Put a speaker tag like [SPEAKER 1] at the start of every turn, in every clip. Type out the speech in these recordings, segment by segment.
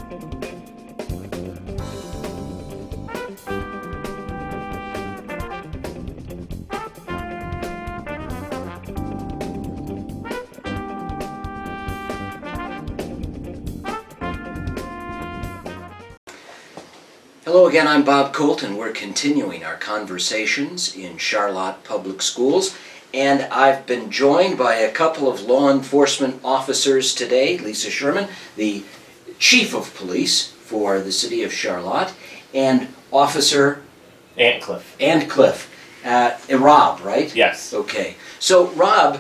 [SPEAKER 1] Hello again, I'm Bob Colt, and we're continuing our conversations in Charlotte Public Schools. And I've been joined by a couple of law enforcement officers today. Lisa Sherman, the Chief of Police for the City of Charlotte, and Officer
[SPEAKER 2] Antcliff.
[SPEAKER 1] Rob, right?
[SPEAKER 2] Yes.
[SPEAKER 1] Okay. So, Rob,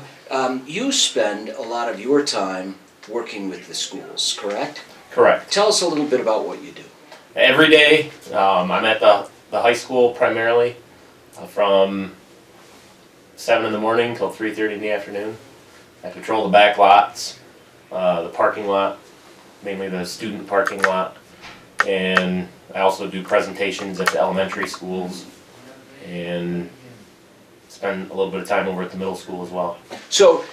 [SPEAKER 1] you spend a lot of your time working with the schools, correct?
[SPEAKER 2] Correct.
[SPEAKER 1] Tell us a little bit about what you do.
[SPEAKER 2] Every day, I'm at the high school primarily, from 7 in the morning till 3:30 in the afternoon. I patrol the back lots, the parking lot, mainly the student parking lot, and I also do presentations at the elementary schools, and spend a little bit of time over at the middle school as well.
[SPEAKER 1] So,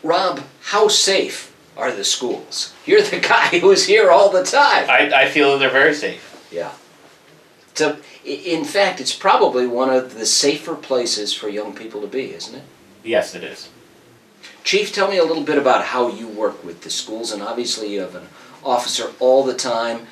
[SPEAKER 1] Rob, how safe are the schools? You're the guy who's here all the time.
[SPEAKER 2] I feel that they're very safe.
[SPEAKER 1] Yeah. So, in fact, it's probably one of the safer places for young people to be, isn't it?
[SPEAKER 2] Yes, it is.
[SPEAKER 1] Chief, tell me a little bit about how you work with the schools, and obviously you have an officer all the time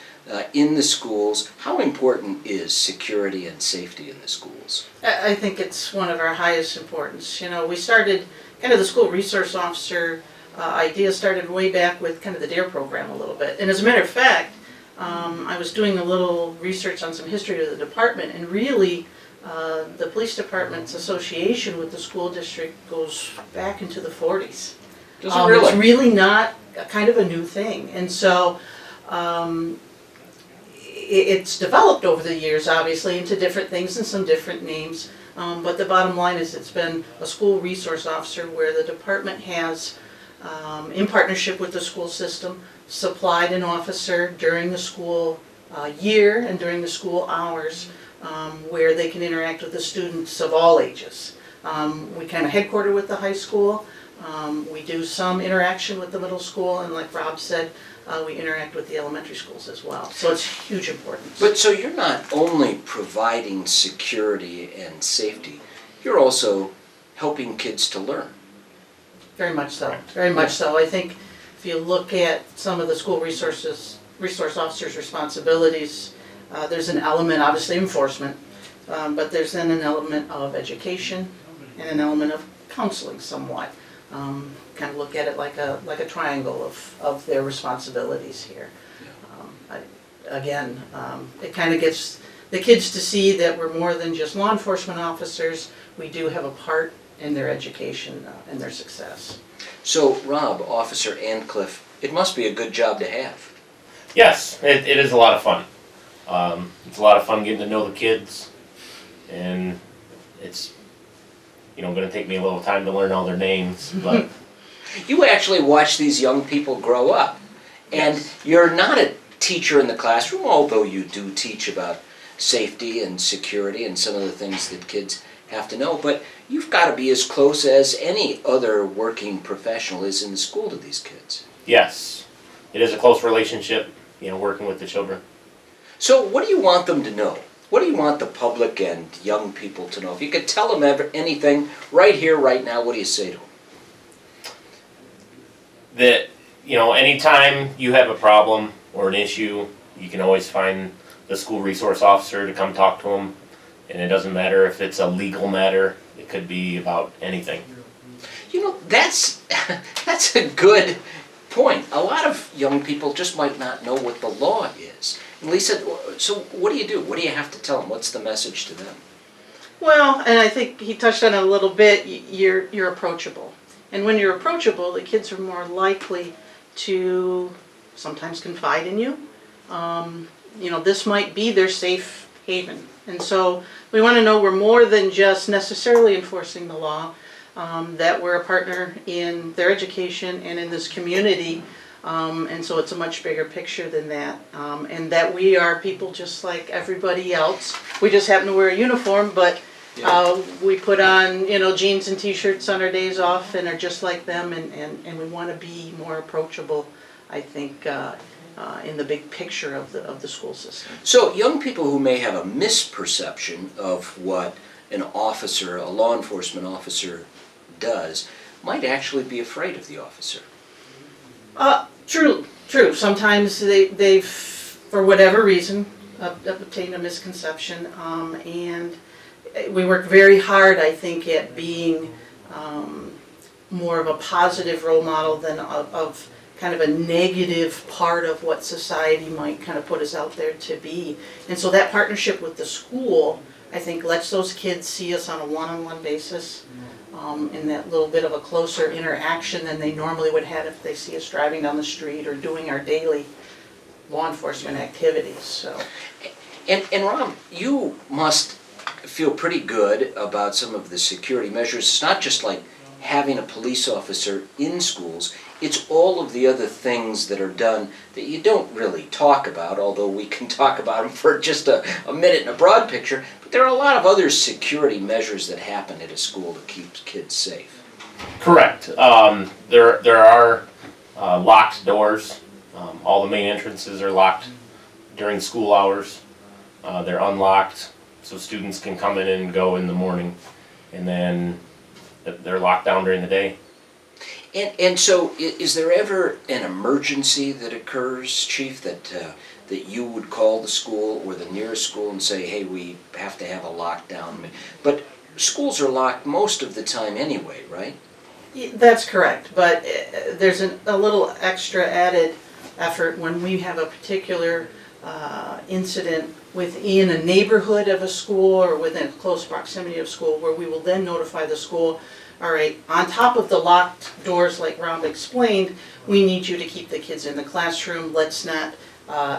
[SPEAKER 1] in the schools. How important is security and safety in the schools?
[SPEAKER 3] I think it's one of our highest importance. You know, we started, kind of the school resource officer idea started way back with kind of the DARE program a little bit. And as a matter of fact, I was doing a little research on some history of the department, and really the police department's association with the school district goes back into the 40s.
[SPEAKER 1] Does it really?
[SPEAKER 3] It's really not kind of a new thing. And so it's developed over the years, obviously, into different things and some different names. But the bottom line is it's been a school resource officer where the department has, in partnership with the school system, supplied an officer during the school year and during the school hours where they can interact with the students of all ages. We kind of headquarter with the high school. We do some interaction with the middle school, and like Rob said, we interact with the elementary schools as well. So it's huge importance.
[SPEAKER 1] But so you're not only providing security and safety, you're also helping kids to learn.
[SPEAKER 3] Very much so, very much so. I think if you look at some of the school resource officers' responsibilities, there's an element, obviously enforcement, but there's then an element of education and an element of counseling somewhat. Kind of look at it like a triangle of their responsibilities here. It kind of gets the kids to see that we're more than just law enforcement officers. We do have a part in their education and their success.
[SPEAKER 1] So, Rob, Officer Antcliff, it must be a good job to have.
[SPEAKER 2] Yes, it is a lot of fun. It's a lot of fun getting to know the kids, and it's going to take me a little time to learn all their names, but
[SPEAKER 1] You actually watch these young people grow up, and
[SPEAKER 2] yes.
[SPEAKER 1] You're not a teacher in the classroom, although you do teach about safety and security and some of the things that kids have to know, but you've got to be as close as any other working professional is in the school to these kids.
[SPEAKER 2] Yes, it is a close relationship, working with the children.
[SPEAKER 1] So what do you want them to know? What do you want the public and young people to know? If you could tell them anything right here, right now, what do you say to them?
[SPEAKER 2] That, anytime you have a problem or an issue, you can always find the school resource officer to come talk to them. And it doesn't matter if it's a legal matter, it could be about anything.
[SPEAKER 1] That's a good point. A lot of young people just might not know what the law is. And Lisa, so what do you do? What do you have to tell them? What's the message to them?
[SPEAKER 3] Well, and I think he touched on it a little bit, you're approachable. And when you're approachable, the kids are more likely to sometimes confide in you. This might be their safe haven. And so we want to know we're more than just necessarily enforcing the law, that we're a partner in their education and in this community. And so it's a much bigger picture than that. And that we are people just like everybody else. We just happen to wear a uniform, but we put on, jeans and t-shirts on our days off and are just like them, and we want to be more approachable, I think, in the big picture of the school system.
[SPEAKER 1] So young people who may have a misperception of what an officer, a law enforcement officer does, might actually be afraid of the officer.
[SPEAKER 3] True. Sometimes they've, for whatever reason, obtained a misconception, and we work very hard, I think, at being more of a positive role model than of kind of a negative part of what society might kind of put us out there to be. And so that partnership with the school, I think, lets those kids see us on a one-on-one basis, in that little bit of a closer interaction than they normally would have if they see us driving down the street or doing our daily law enforcement activities. So,
[SPEAKER 1] And Rob, you must feel pretty good about some of the security measures. It's not just like having a police officer in schools, it's all of the other things that are done that you don't really talk about, although we can talk about them for just a minute in a broad picture. But there are a lot of other security measures that happen at a school to keep kids safe.
[SPEAKER 2] Correct. There are locked doors. All the main entrances are locked during school hours. They're unlocked so students can come in and go in the morning, and then they're locked down during the day.
[SPEAKER 1] And so is there ever an emergency that occurs, Chief, that you would call the school or the nearest school and say, hey, we have to have a lockdown? But schools are locked most of the time anyway, right?
[SPEAKER 3] that's correct, but there's a little extra added effort when we have a particular incident within a neighborhood of a school or within close proximity of school, where we will then notify the school, all right, on top of the locked doors like Rob explained, we need you to keep the kids in the classroom. Let's not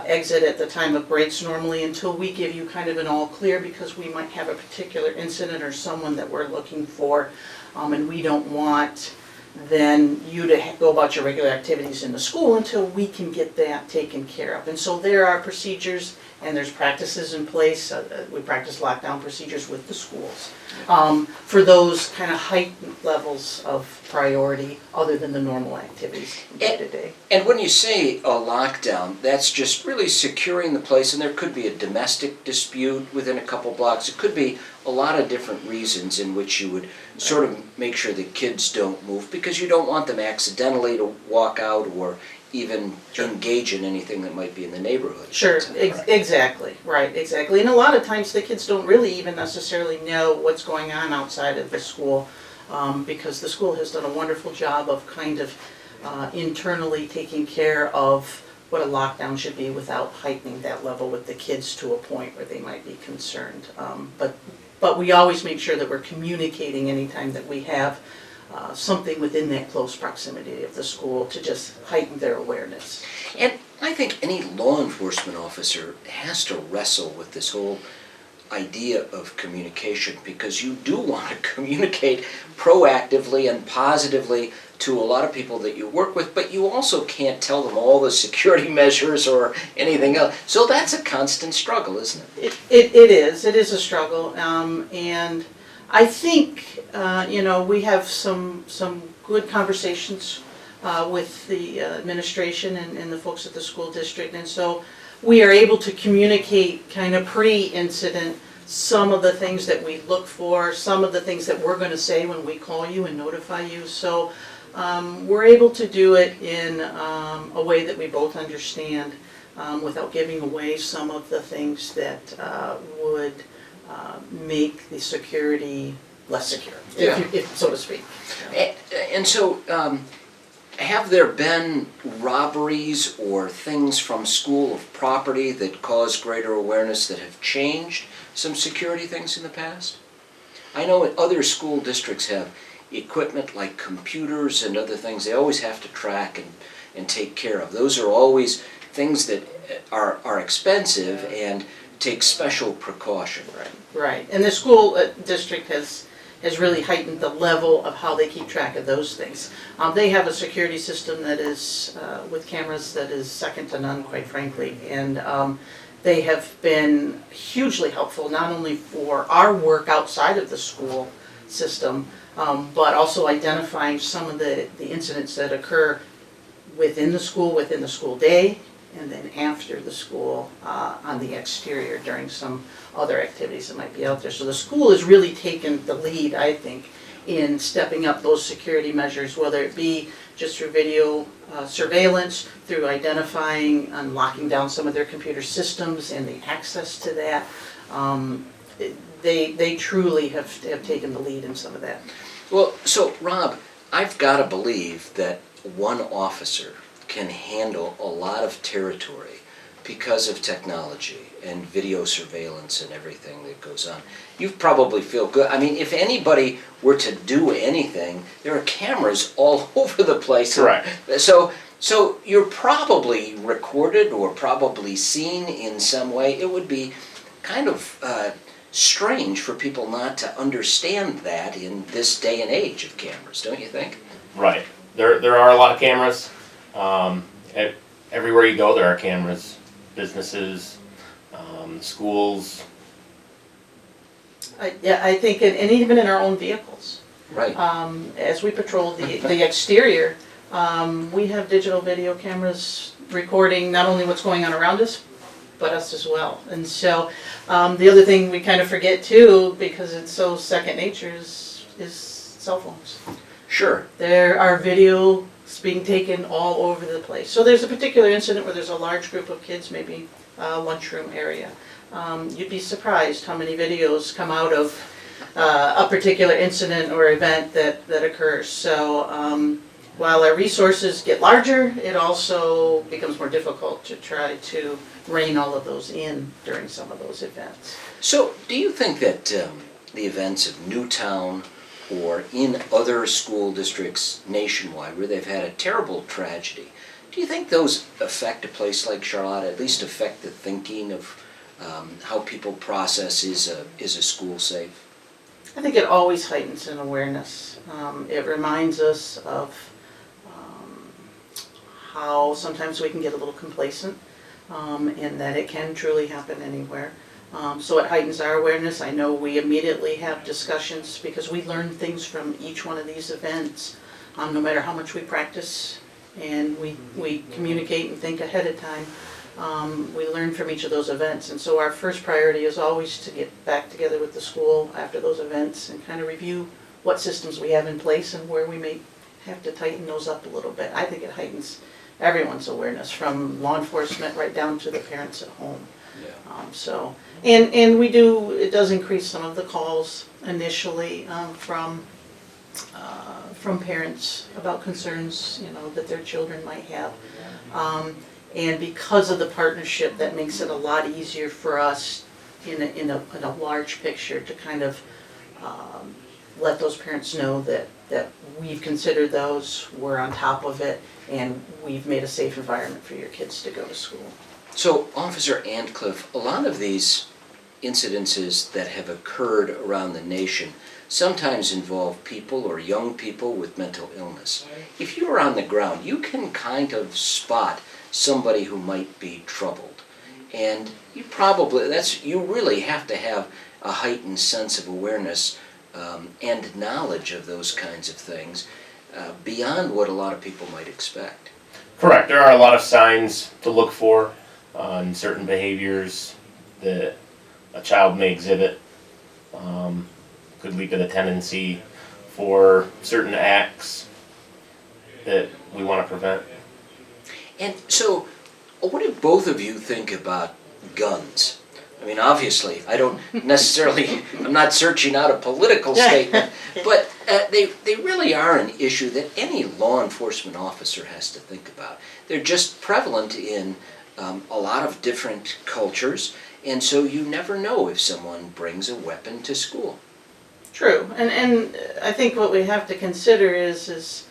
[SPEAKER 3] exit at the time of breaks normally until we give you kind of an all clear, because we might have a particular incident or someone that we're looking for, and we don't want then you to go about your regular activities in the school until we can get that taken care of. And so there are procedures and there's practices in place. We practice lockdown procedures with the schools for those kind of heightened levels of priority other than the normal activities day to day.
[SPEAKER 1] And when you say a lockdown, that's just really securing the place, and there could be a domestic dispute within a couple blocks. It could be a lot of different reasons in which you would sort of make sure that kids don't move, because you don't want them accidentally to walk out or even engage in anything that might be in the neighborhood.
[SPEAKER 3] Sure, exactly, right, exactly. And a lot of times the kids don't really even necessarily know what's going on outside of the school, because the school has done a wonderful job of kind of internally taking care of what a lockdown should be without heightening that level with the kids to a point where they might be concerned. But we always make sure that we're communicating anytime that we have something within that close proximity of the school to just heighten their awareness.
[SPEAKER 1] And I think any law enforcement officer has to wrestle with this whole idea of communication, because you do want to communicate proactively and positively to a lot of people that you work with, but you also can't tell them all the security measures or anything else. So that's a constant struggle, isn't it?
[SPEAKER 3] It is a struggle, and I think we have some good conversations with the administration and the folks at the school district, and so we are able to communicate kind of pre-incident some of the things that we look for, some of the things that we're going to say when we call you and notify you. So we're able to do it in a way that we both understand without giving away some of the things that would make the security less secure, if so to speak.
[SPEAKER 1] And so have there been robberies or things from school of property that cause greater awareness that have changed some security things in the past? I know other school districts have equipment like computers and other things they always have to track and take care of. Those are always things that are expensive and take special precaution.
[SPEAKER 3] Right. And the school district has really heightened the level of how they keep track of those things. They have a security system that is, with cameras, that is second to none, quite frankly. And they have been hugely helpful, not only for our work outside of the school system, but also identifying some of the incidents that occur within the school day, and then after the school on the exterior during some other activities that might be out there. So the school has really taken the lead, I think, in stepping up those security measures, whether it be just through video surveillance, through identifying and locking down some of their computer systems and the access to that. They truly have taken the lead in some of that.
[SPEAKER 1] Well, so Rob, I've got to believe that one officer can handle a lot of territory because of technology and video surveillance and everything that goes on. You probably feel good. I mean, if anybody were to do anything, there are cameras all over the place.
[SPEAKER 2] Correct.
[SPEAKER 1] So you're probably recorded or probably seen in some way. It would be kind of strange for people not to understand that in this day and age of cameras, don't you think?
[SPEAKER 2] Right. There are a lot of cameras. Everywhere you go, there are cameras. Businesses, schools.
[SPEAKER 3] I think, and even in our own vehicles.
[SPEAKER 1] Right.
[SPEAKER 3] As we patrol the exterior, we have digital video cameras recording not only what's going on around us, but us as well. And so the other thing we kind of forget too, because it's so second nature, is cell phones.
[SPEAKER 1] Sure.
[SPEAKER 3] There are videos being taken all over the place. So there's a particular incident where there's a large group of kids, maybe lunchroom area. You'd be surprised how many videos come out of a particular incident or event that occurs. So while our resources get larger, it also becomes more difficult to try to rein all of those in during some of those events.
[SPEAKER 1] So do you think that the events of Newtown or in other school districts nationwide where they've had a terrible tragedy, do you think those affect a place like Charlotte, at least affect the thinking of how people process is a school safe?
[SPEAKER 3] I think it always heightens an awareness. It reminds us of how sometimes we can get a little complacent and that it can truly happen anywhere. So it heightens our awareness. I know we immediately have discussions because we learn things from each one of these events, no matter how much we practice and we communicate and think ahead of time. We learn from each of those events, and so our first priority is always to get back together with the school after those events and kind of review what systems we have in place and where we may have to tighten those up a little bit. I think it heightens everyone's awareness, from law enforcement right down to the parents at home.
[SPEAKER 1] Yeah.
[SPEAKER 3] And we do, it does increase some of the calls initially from parents about concerns, that their children might have. And because of the partnership, that makes it a lot easier for us in a large picture to kind of let those parents know that we've considered those, we're on top of it, and we've made a safe environment for your kids to go to school.
[SPEAKER 1] So, Officer Antcliff, a lot of these incidences that have occurred around the nation sometimes involve people or young people with mental illness. If you're on the ground, you can kind of spot somebody who might be troubled. And you really have to have a heightened sense of awareness and knowledge of those kinds of things beyond what a lot of people might expect.
[SPEAKER 2] Correct. There are a lot of signs to look for on certain behaviors that a child may exhibit. Could lead to the tendency for certain acts that we want to prevent.
[SPEAKER 1] And so, what do both of you think about guns? I mean, obviously, I don't necessarily, I'm not searching out a political statement, but they really are an issue that any law enforcement officer has to think about. They're just prevalent in a lot of different cultures, and so you never know if someone brings a weapon to school.
[SPEAKER 3] True, and I think what we have to consider is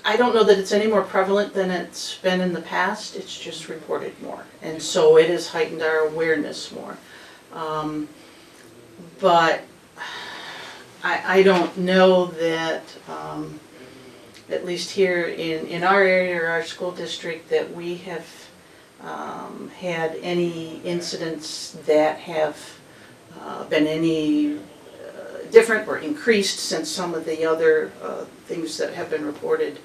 [SPEAKER 3] I don't know that it's any more prevalent than it's been in the past. It's just reported more, and so it has heightened our awareness more. But I don't know that, at least here in our area or our school district, that we have had any incidents that have been any different or increased since some of the other things that have been reported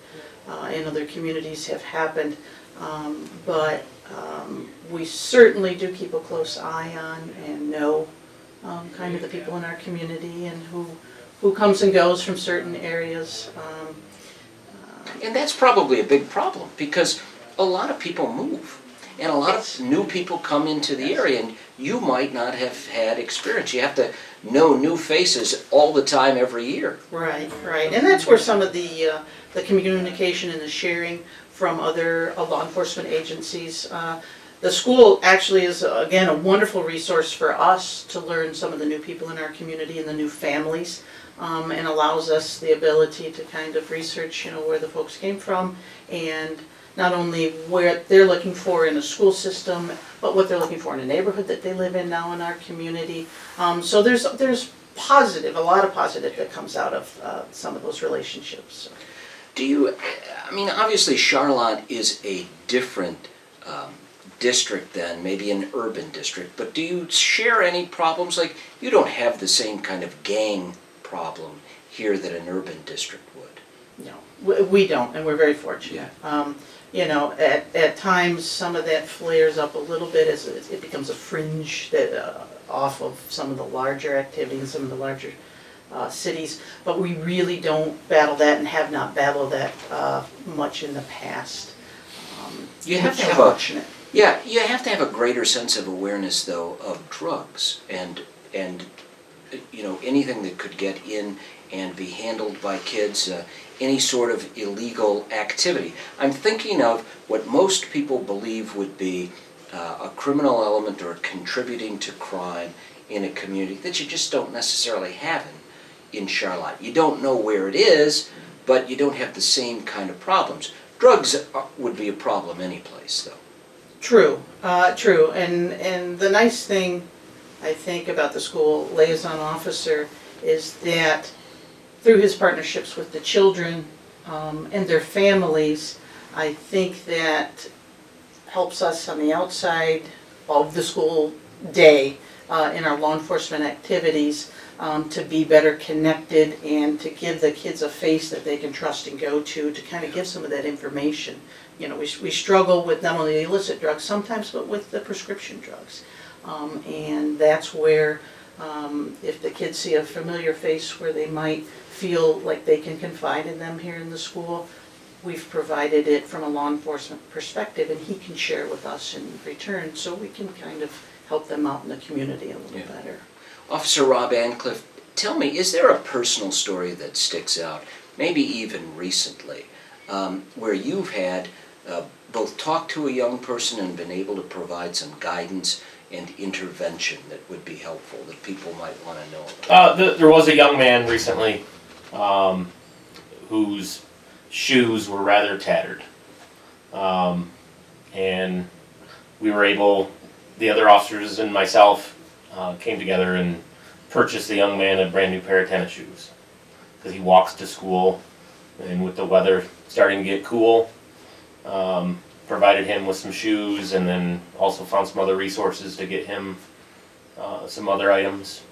[SPEAKER 3] in other communities have happened. But We certainly do keep a close eye on and know kind of the people in our community and who comes and goes from certain areas.
[SPEAKER 1] And that's probably a big problem, because a lot of people move, and a lot
[SPEAKER 3] Yes.
[SPEAKER 1] of new people come into the
[SPEAKER 3] Yes.
[SPEAKER 1] area, and you might not have had experience. You have to know new faces all the time, every year.
[SPEAKER 3] Right, right, and that's where some of the communication and the sharing from other law enforcement agencies. The school actually is, again, a wonderful resource for us to learn some of the new people in our community and the new families, and allows us the ability to kind of research, where the folks came from, and not only what they're looking for in a school system, but what they're looking for in a neighborhood that they live in now in our community. So there's a lot of positive that comes out of some of those relationships.
[SPEAKER 1] Do you, obviously Charlotte is a different district than maybe an urban district, but do you share any problems? Like, you don't have the same kind of gang problem here that an urban district would.
[SPEAKER 3] No, we don't, and we're very fortunate. At times, some of that flares up a little bit as it becomes a fringe that off of some of the larger activity in some of the larger cities, but we really don't battle that and have not battled that much in the past.
[SPEAKER 1] You have to have
[SPEAKER 3] fortunate.
[SPEAKER 1] you have to have a greater sense of awareness, though, of drugs and anything that could get in and be handled by kids, any sort of illegal activity. I'm thinking of what most people believe would be a criminal element or contributing to crime in a community that you just don't necessarily have in Charlotte. You don't know where it is, but you don't have the same kind of problems. Drugs would be a problem any place, though.
[SPEAKER 3] True, true, and the nice thing I think about the school liaison officer is that through his partnerships with the children and their families, I think that helps us on the outside of the school day in our law enforcement activities to be better connected and to give the kids a face that they can trust and go to kind of give some of that information. We struggle with not only the illicit drugs sometimes, but with the prescription drugs. And that's where if the kids see a familiar face where they might feel like they can confide in them here in the school, we've provided it from a law enforcement perspective, and he can share with us in return, so we can kind of help them out in the community a little better.
[SPEAKER 1] Officer Rob Antcliff, tell me, is there a personal story that sticks out, maybe even recently, where you've had both talked to a young person and been able to provide some guidance and intervention that would be helpful, that people might want to know about?
[SPEAKER 2] There was a young man recently whose shoes were rather tattered. And we were able, the other officers and myself came together and purchased the young man a brand new pair of tennis shoes. Because he walks to school, and with the weather starting to get cool, provided him with some shoes, and then also found some other resources to get him some other items.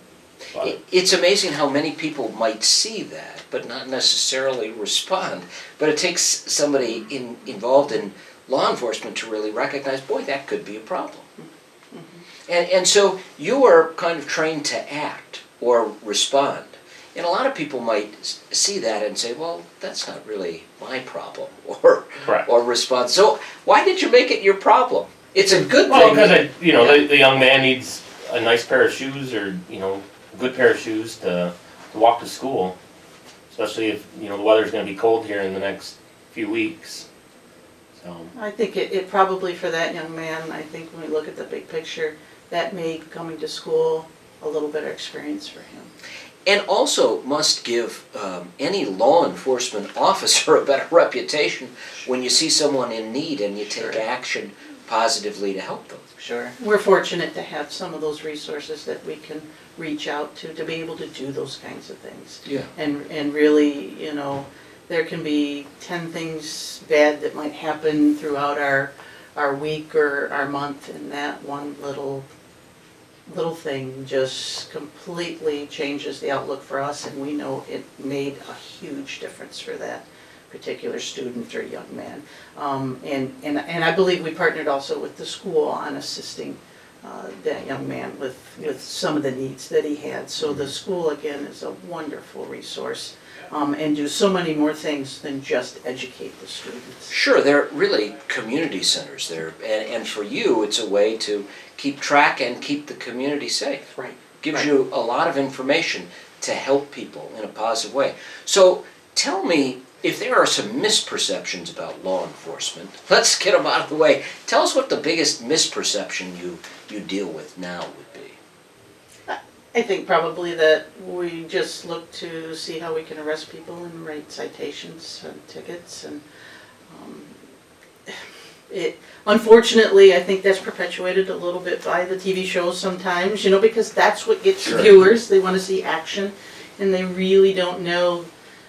[SPEAKER 1] It's amazing how many people might see that, but not necessarily respond. But it takes somebody involved in law enforcement to really recognize, boy, that could be a problem. And so you are kind of trained to act or respond. And a lot of people might see that and say, well, that's not really my problem, or respond. So why did you make it your problem? It's a good thing.
[SPEAKER 2] Well, because the young man needs a nice pair of shoes, or a good pair of shoes to walk to school, especially if the weather's going to be cold here in the next few weeks. So
[SPEAKER 3] I think it probably, for that young man, I think when we look at the big picture, that made coming to school a little better experience for him.
[SPEAKER 1] And also must give any law enforcement officer a better reputation when you see someone in need and you take action positively to help them.
[SPEAKER 3] Sure. We're fortunate to have some of those resources that we can reach out to be able to do those kinds of things.
[SPEAKER 1] Yeah.
[SPEAKER 3] And really, there can be 10 things bad that might happen throughout our week or our month, and that one little thing just completely changes the outlook for us, and we know it made a huge difference for particular student or young man. And I believe we partnered also with the school on assisting that young man with some of the needs that he had. So the school, again, is a wonderful resource, and do so many more things than just educate the students.
[SPEAKER 1] Sure, they're really community centers there, and for you, it's a way to keep track and keep the community safe.
[SPEAKER 3] Right.
[SPEAKER 1] Gives
[SPEAKER 3] Right.
[SPEAKER 1] you a lot of information to help people in a positive way. So tell me, if there are some misperceptions about law enforcement, let's get them out of the way. Tell us what the biggest misperception you deal with now would be.
[SPEAKER 3] I think probably that we just look to see how we can arrest people and write citations and tickets, and unfortunately, I think that's perpetuated a little bit by the TV shows sometimes, because that's what gets
[SPEAKER 1] Sure.
[SPEAKER 3] viewers. They want to see action, and they really don't know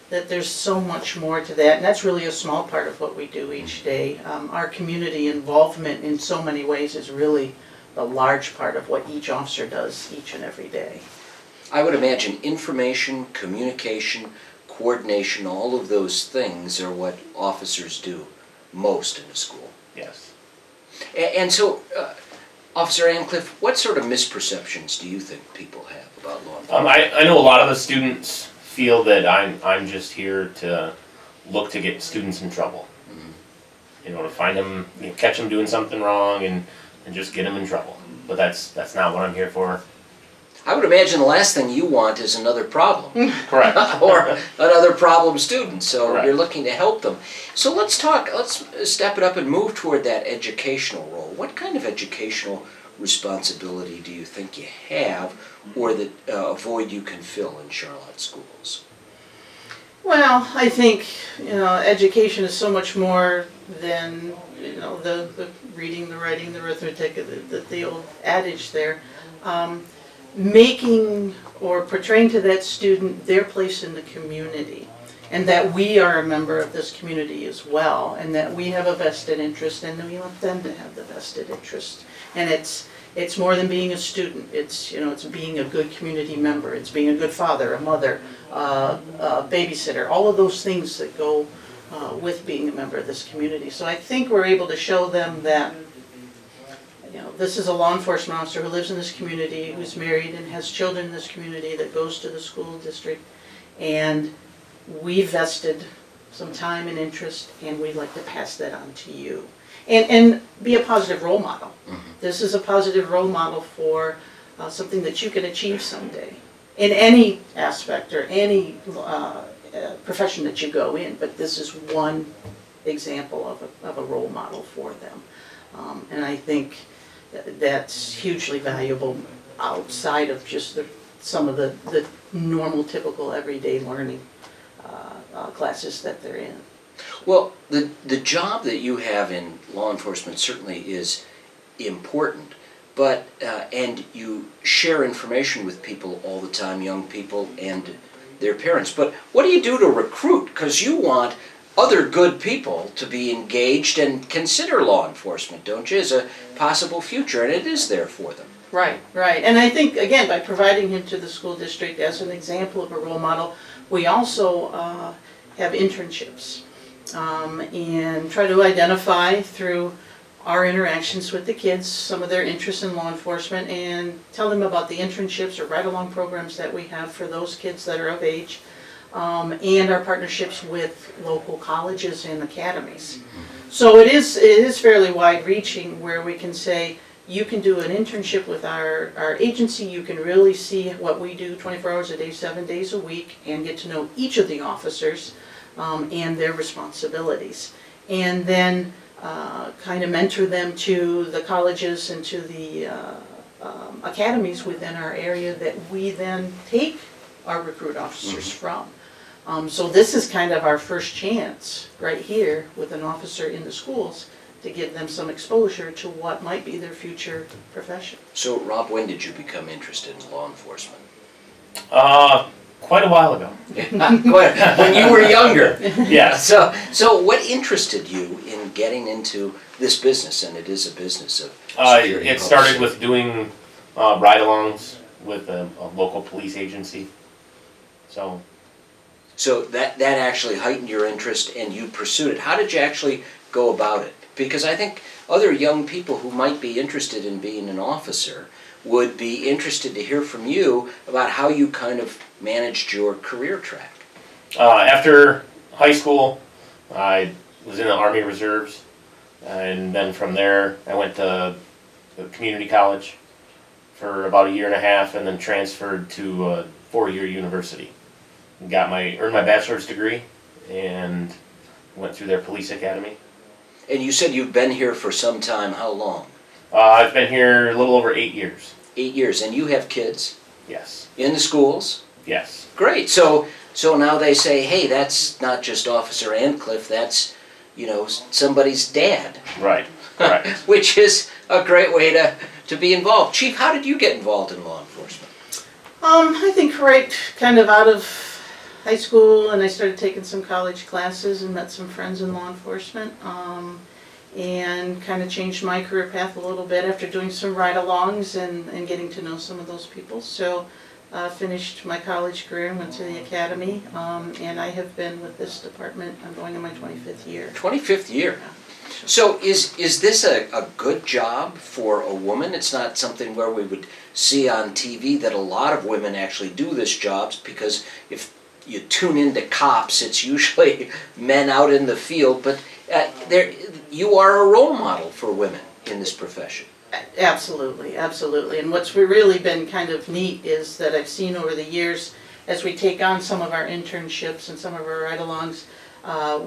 [SPEAKER 3] that there's so much more to that, and that's really a small part of what we do each day. Our community involvement in so many ways is really a large part of what each officer does each and every day.
[SPEAKER 1] I would imagine information, communication, coordination, all of those things are what officers do most in a school.
[SPEAKER 2] Yes.
[SPEAKER 1] And so, Officer Antcliff, what sort of misperceptions do you think people have about law enforcement?
[SPEAKER 2] I know a lot of the students feel that I'm just here to look to get students in trouble. To find them, catch them doing something wrong and just get them in trouble. But that's not what I'm here for.
[SPEAKER 1] I would imagine the last thing you want is another problem.
[SPEAKER 2] Correct.
[SPEAKER 1] Or another problem student, so
[SPEAKER 2] Correct.
[SPEAKER 1] you're looking to help them. So let's step it up and move toward that educational role. What kind of educational responsibility do you think you have, or that a void you can fill in Charlotte schools?
[SPEAKER 3] Well, I think, education is so much more than, the reading, the writing, the arithmetic, the old adage there. Making or portraying to that student their place in the community, and that we are a member of this community as well, and that we have a vested interest, and that we want them to have the vested interest. And it's more than being a student. It's being a good community member. It's being a good father, a mother, a babysitter, all of those things that go with being a member of this community. So I think we're able to show them that this is a law enforcement officer who lives in this community, who's married and has children in this community, that goes to the school district, and we vested some time and interest, and we'd like to pass that on to you. And be a positive role model.
[SPEAKER 1] Mhm.
[SPEAKER 3] This is a positive role model for something that you can achieve someday in any aspect or any profession that you go in, but this is one example of a role model for them. And I think that's hugely valuable outside of just some of the normal, typical, everyday learning classes that they're in.
[SPEAKER 1] Well, the job that you have in law enforcement certainly is important, but and you share information with people all the time, young people and their parents. But what do you do to recruit? Because you want other good people to be engaged and consider law enforcement, don't you, as a possible future, and it is there for them.
[SPEAKER 3] Right, right. And I think, again, by providing him to the school district as an example of a role model, we also have internships and try to identify through our interactions with the kids some of their interests in law enforcement, and tell them about the internships or ride-along programs that we have for those kids that are of age, and our partnerships with local colleges and academies. So it is fairly wide-reaching, where we can say, you can do an internship with our agency, you can really see what we do 24 hours a day, 7 days a week, and get to know each of the officers and their responsibilities. And then kind of mentor them to the colleges and to the academies within our area that we then take our recruit officers from. So this is kind of our first chance right here with an officer in the schools to give them some exposure to what might be their future profession.
[SPEAKER 1] So, Rob, when did you become interested in law enforcement?
[SPEAKER 2] Quite a while ago.
[SPEAKER 1] When you were younger.
[SPEAKER 2] Yes.
[SPEAKER 1] So what interested you in getting into this business? And it is a business of security.
[SPEAKER 2] It started with doing ride-alongs with a local police agency. So
[SPEAKER 1] So that actually heightened your interest and you pursued it. How did you actually go about it? Because I think other young people who might be interested in being an officer would be interested to hear from you about how you kind of managed your career track.
[SPEAKER 2] After high school, I was in the Army Reserves, and then from there I went to community college for about a year and a half, and then transferred to a 4-year university. Earned my bachelor's degree, and went through their police academy.
[SPEAKER 1] And you said you've been here for some time. How long?
[SPEAKER 2] I've been here a little over 8 years.
[SPEAKER 1] 8 years. And you have kids
[SPEAKER 2] Yes.
[SPEAKER 1] in the schools?
[SPEAKER 2] Yes.
[SPEAKER 1] Great. So now they say, hey, that's not just Officer Antcliff, that's, somebody's dad.
[SPEAKER 2] Right. Correct.
[SPEAKER 1] Which is a great way to be involved. Chief, how did you get involved in law enforcement?
[SPEAKER 3] I think right kind of out of high school, and I started taking some college classes and met some friends in law enforcement, and kind of changed my career path a little bit after doing some ride-alongs and getting to know some of those people. So finished my college career and went to the academy, and I have been with this department, I'm going in my 25th year.
[SPEAKER 1] 25th year. So is this a good job for a woman? It's not something where we would see on TV that a lot of women actually do this job, because if you tune into cops, it's usually men out in the field, but you are a role model for women in this profession.
[SPEAKER 3] Absolutely, absolutely. And what's really been kind of neat is that I've seen over the years, as we take on some of our internships and some of our ride-alongs,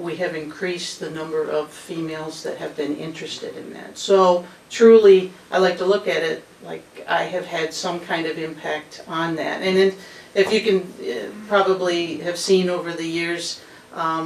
[SPEAKER 3] we have increased the number of females that have been interested in that. So truly, I like to look at it like I have had some kind of impact on that. And then, if you can probably have seen over the years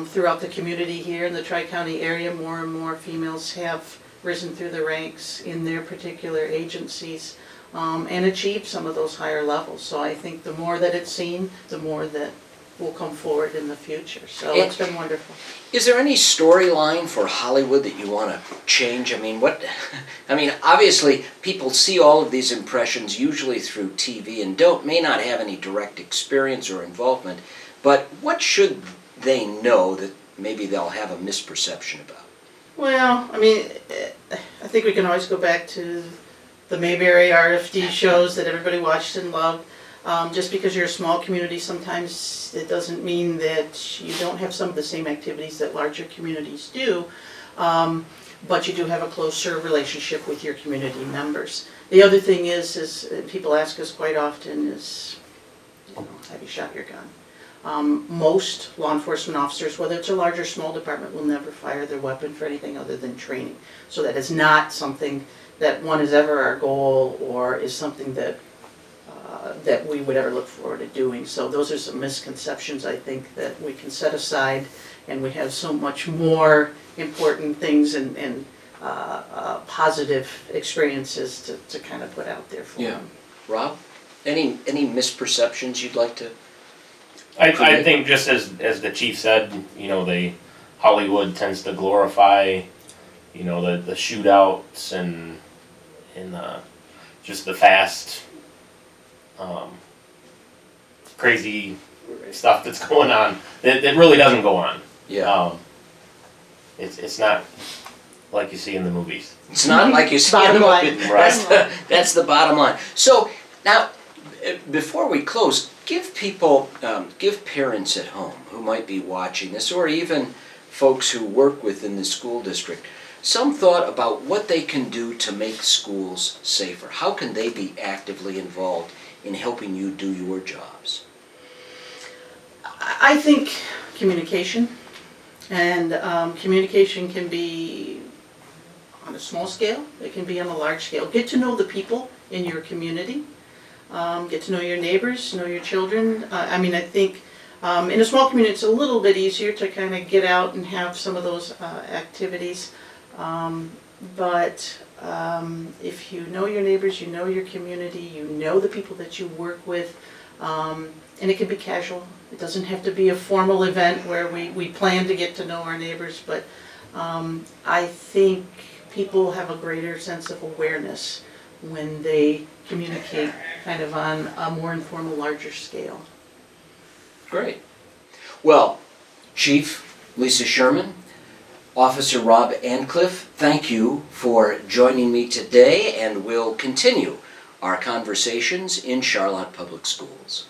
[SPEAKER 3] throughout the community here in the Tri-County area, more and more females have risen through the ranks in their particular agencies and achieved some of those higher levels. So I think the more that it's seen, the more that will come forward in the future. So it's been wonderful.
[SPEAKER 1] Is there any storyline for Hollywood that you want to change? I mean, obviously people see all of these impressions usually through TV and may not have any direct experience or involvement, but what should they know that maybe they'll have a misperception about?
[SPEAKER 3] Well, I mean, I think we can always go back to the Mayberry RFD shows that everybody watched and loved. Just because you're a small community, sometimes it doesn't mean that you don't have some of the same activities that larger communities do, but you do have a closer relationship with your community members. The other thing is people ask us quite often is, have you shot your gun? Most law enforcement officers, whether it's a large or small department, will never fire their weapon for anything other than training. So that is not something that one is ever our goal, or is something that we would ever look forward to doing. So those are some misconceptions, I think, that we can set aside, and we have so much more important things and positive experiences to kind of put out there for them.
[SPEAKER 1] Rob, any misperceptions you'd like to?
[SPEAKER 2] I think just as the chief said, Hollywood tends to glorify, the shootouts and just the fast, crazy stuff that's going on. It really doesn't go on.
[SPEAKER 1] Yeah.
[SPEAKER 2] It's not like you see in the movies.
[SPEAKER 1] It's not like you see in the
[SPEAKER 3] Bottom
[SPEAKER 1] movie.
[SPEAKER 2] Right.
[SPEAKER 1] That's the bottom line. So now, before we close, give parents at home who might be watching this, or even folks who work within the school district, some thought about what they can do to make schools safer. How can they be actively involved in helping you do your jobs?
[SPEAKER 3] I think communication, and communication can be on a small scale, it can be on a large scale. Get to know the people in your community, get to know your neighbors, know your children. I think in a small community it's a little bit easier to kind of get out and have some of those activities. But if you know your neighbors, you know your community, you know the people that you work with, and it can be casual. It doesn't have to be a formal event where we plan to get to know our neighbors, but I think people have a greater sense of awareness when they communicate kind of on a more informal, larger scale.
[SPEAKER 1] Great. Well, Chief Lisa Sherman, Officer Rob Antcliff, thank you for joining me today, and we'll continue our conversations in Charlotte Public Schools.